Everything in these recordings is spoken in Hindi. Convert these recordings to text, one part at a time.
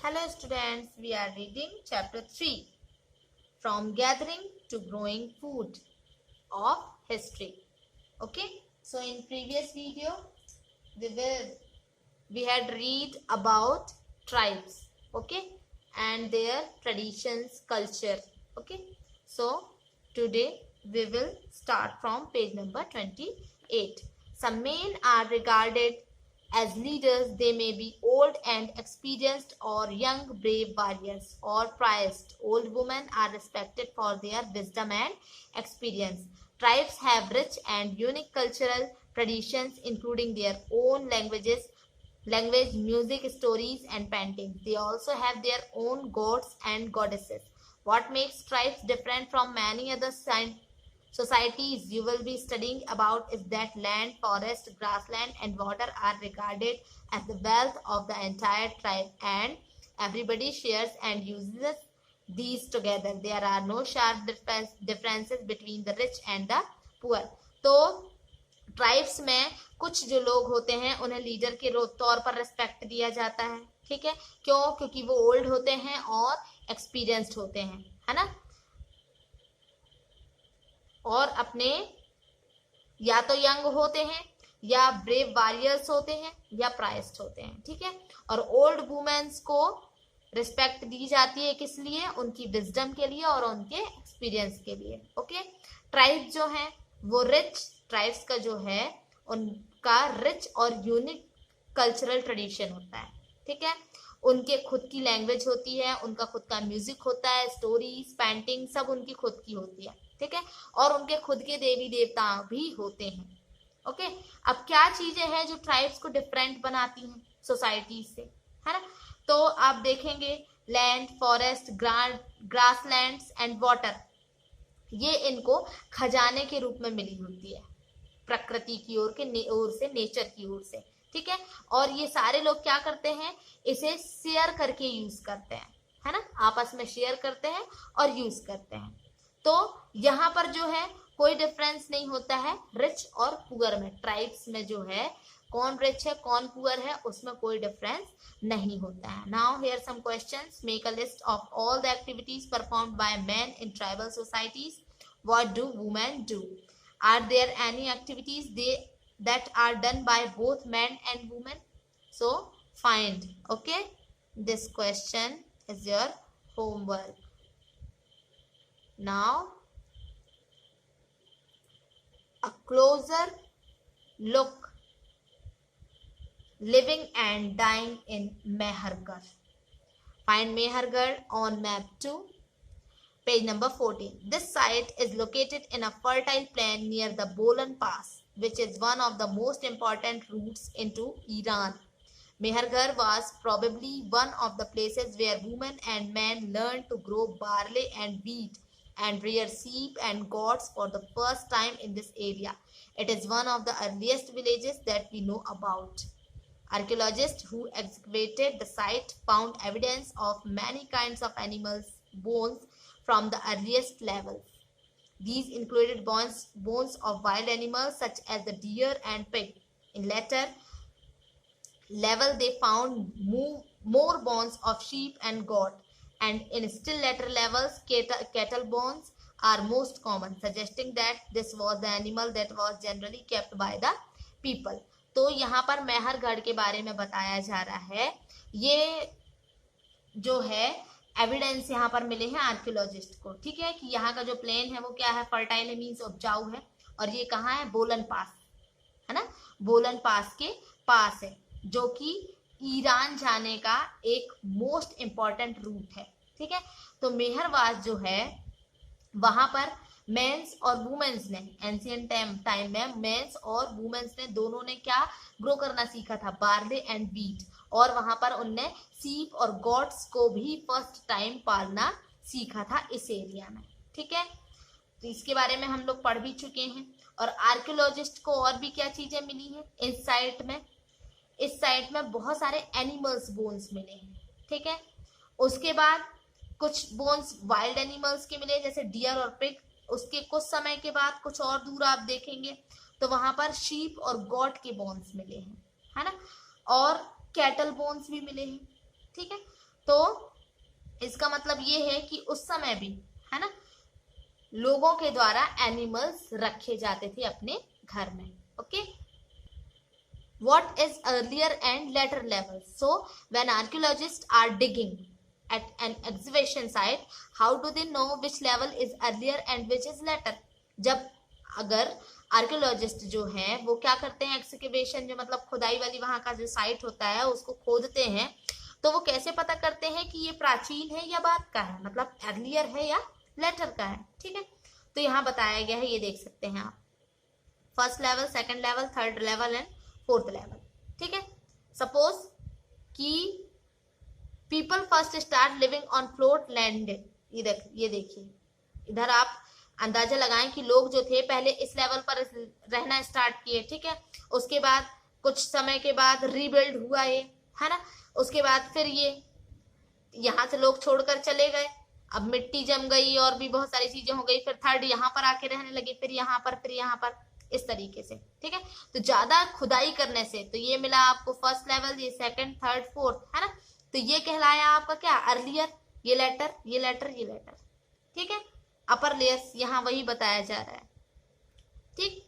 Hello students, we are reading chapter 3 from gathering to growing food of history. Okay, so in previous video we had read about tribes, okay, and their traditions, culture. Okay, so today we will start from page number 28. Some men are regarded as leaders. They may be old and experienced or young brave warriors or prized. Old women are respected for their wisdom and experience. Tribes have rich and unique cultural traditions, including their own language, music, stories, and paintings. They also have their own gods and goddesses. What makes tribes different from many other societies you will be studying about is that land, forest, grassland, and water are regarded as the wealth of the entire tribe, and everybody shares and uses these together. There are no sharp differences between the rich and the poor. तो ट्राइब्स में कुछ जो लोग होते हैं उन्हें लीडर के तौर पर रिस्पेक्ट दिया जाता है. ठीक है, क्यों? क्योंकि वो ओल्ड होते हैं और एक्सपीरियंस्ड होते हैं, है ना, और अपने या तो यंग होते हैं या ब्रेव वॉरियर्स होते हैं या प्राइस्ड होते हैं. ठीक है, और ओल्ड वुमेन्स को रिस्पेक्ट दी जाती है, किस लिए? उनकी विजडम के लिए और उनके एक्सपीरियंस के लिए. ओके, ट्राइब जो है वो रिच, ट्राइब्स का जो है उनका रिच और यूनिक कल्चरल ट्रेडिशन होता है. ठीक है, उनके खुद की लैंग्वेज होती है, उनका खुद का म्यूजिक होता है, स्टोरीज, पेंटिंग सब उनकी खुद की होती है. ठीक है, और उनके खुद के देवी देवता भी होते हैं. ओके, अब क्या चीजें हैं जो ट्राइब्स को डिफरेंट बनाती हैं सोसाइटी से, है ना? तो आप देखेंगे land, forest, grasslands and water, ये इनको खजाने के रूप में मिली होती है प्रकृति की ओर से, नेचर की ओर से. ठीक है, और ये सारे लोग क्या करते हैं? इसे शेयर करके यूज करते हैं, है ना, आपस में शेयर करते हैं और यूज करते हैं. तो यहाँ पर जो है कोई डिफरेंस नहीं होता है रिच और पुअर में. ट्राइब्स में जो है कौन रिच है कौन पुअर है उसमें कोई डिफरेंस नहीं होता है. Now here some questions. Make a list of all the activities performed by men in tribal societies. What do women do? Are there any activities that are done by both men and women? So find. Okay, this question is your homework. Now a closer look. Living and dying in Mehergarh. Find Mehergarh on map 2. Page number 14. This site is located in a fertile plain near the Bolan Pass, which is one of the most important routes into Iran. Mehergarh was probably one of the places where women and men learned to grow barley and wheat and rear sheep and goats for the first time in this area. It is one of the earliest villages that we know about. Archaeologists who excavated the site found evidence of many kinds of animals' bones from the earliest levels. These included bones of wild animals such as the deer and pig. In later level, they found more bones of sheep and goat, and in still later levels, cattle bones are most common, suggesting that this was the animal that was generally kept by the people. तो यहाँ पर मेहरगढ़ के बारे में बताया जा रहा है. ये जो है एविडेंस यहाँ पर मिले हैं आर्कियोलॉजिस्ट को. ठीक है, कि यहाँ का जो प्लेन है वो क्या है? फर्टाइल मीन्स उपजाऊ है. और ये कहाँ है? बोलन पास, है ना, बोलन पास के पास है, जो कि ईरान जाने का एक मोस्ट इंपॉर्टेंट रूट है. ठीक है, तो मेहरवाज जो है वहां पर मेंस और वुमेन्स ने एंशियंट टाइम में मेंस और वुमेन्स ने दोनों ने क्या ग्रो करना सीखा था? Barley and wheat. और वहां पर उनने सीप और गॉट्स को भी फर्स्ट टाइम पालना सीखा था इस एरिया में. ठीक है, तो इसके बारे में हम लोग पढ़ भी चुके हैं. और आर्कियोलॉजिस्ट को और भी क्या चीजें मिली हैं इस साइट में? इस साइट में बहुत सारे एनिमल्स बोन्स मिले हैं. ठीक है, उसके बाद कुछ बोन्स वाइल्ड एनिमल्स के मिले जैसे डियर और पिग. उसके कुछ समय के बाद कुछ और दूर आप देखेंगे तो वहां पर शीप और गॉट के बोन्स मिले हैं, है ना, और कैटल बोन्स भी मिले हैं. ठीक है, तो इसका मतलब ये है कि उस समय भी, है ना, लोगों के द्वारा एनिमल्स रखे जाते थे अपने घर में. Okay. What is earlier and later levels? So when archaeologists are digging at an excavation site, how do they know which level is earlier and which is later? जब अगर आर्कियोलॉजिस्ट जो हैं वो क्या करते हैं, एक्सकेवेशन जो मतलब खुदाई वाली वहां का जो साइट होता है उसको खोदते हैं, तो वो कैसे पता करते हैं कि ये प्राचीन है या बाद का है, मतलब अर्लियर है या लेटर का है. ठीक है, तो यहाँ बताया गया है, ये देख सकते हैं आप. First level, second level, third level and fourth level. ठीक है. सपोज कि people first start living on float land. ये देखिए, इधर आप अंदाजा लगाएं कि लोग जो थे पहले इस लेवल पर रहना स्टार्ट किए. ठीक है. उसके बाद कुछ समय के बाद रीबिल्ड हुआ ये, है ना. उसके बाद फिर ये यहाँ से लोग छोड़कर चले गए, अब मिट्टी जम गई और भी बहुत सारी चीजें हो गई, फिर थर्ड यहाँ पर आके रहने लगे, फिर यहाँ पर, इस तरीके से. ठीक है. तो ज्यादा खुदाई करने से तो ये मिला आपको फर्स्ट लेवल, ये सेकंड, थर्ड, फोर्थ, है ना. तो ये कहलाया आपका क्या, अर्लियर. ये लेटर, ये लेटर, ये लेटर. ठीक है. अपर लेयर्स यहाँ वही बताया जा रहा है. ठीक.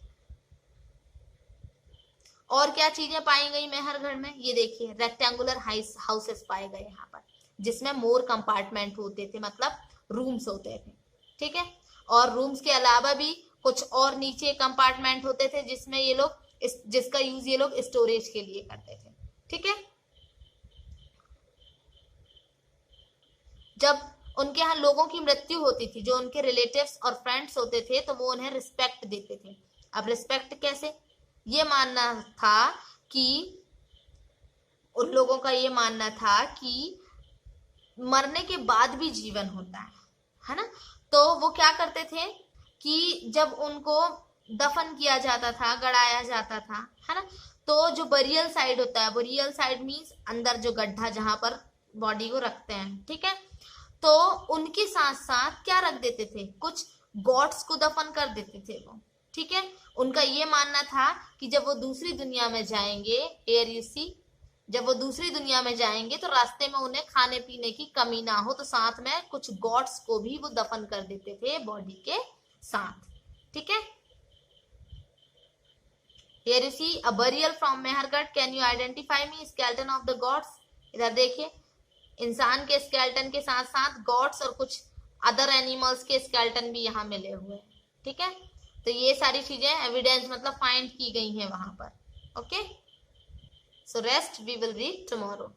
और क्या चीजें पाई गई मेहरगढ़ में, ये देखिए, रेक्टेंगुलर हाउसेस पाए गए यहाँ पर, जिसमें मोर कंपार्टमेंट होते थे, मतलब रूम्स होते थे. ठीक है. और रूम्स के अलावा भी कुछ और नीचे कंपार्टमेंट होते थे जिसमें ये लोग जिसका यूज ये लोग स्टोरेज के लिए करते थे. ठीक है. जब उनके यहाँ लोगों की मृत्यु होती थी, जो उनके रिलेटिव्स और फ्रेंड्स होते थे, तो वो उन्हें रिस्पेक्ट देते थे. अब रिस्पेक्ट कैसे, ये मानना था कि उन लोगों का ये मानना था कि मरने के बाद भी जीवन होता है ना. तो वो क्या करते थे कि जब उनको दफन किया जाता था, गड़ाया जाता था, है ना, तो जो बरियल साइड होता है, बरियल साइड मीन्स अंदर जो गड्ढा जहां पर बॉडी को रखते हैं. ठीक है. तो उनके साथ साथ क्या रख देते थे, कुछ गॉड्स को दफन कर देते थे वो. ठीक है. उनका ये मानना था कि जब वो दूसरी दुनिया में जाएंगे, एयर यू सी, जब वो दूसरी दुनिया में जाएंगे तो रास्ते में उन्हें खाने पीने की कमी ना हो, तो साथ में कुछ गॉड्स को भी वो दफन कर देते थे बॉडी के साथ. ठीक है. Here you see a burial from Mehrgarh. Can you identify me skeleton of the gods? इधर देखिए, इंसान के स्केलेटन के साथ साथ गॉड्स और कुछ अदर एनिमल्स के स्केलेटन भी यहाँ मिले हुए हैं. ठीक है. तो ये सारी चीजें एविडेंस मतलब फाइंड की गई हैं वहां पर. Okay. So rest we will read tomorrow.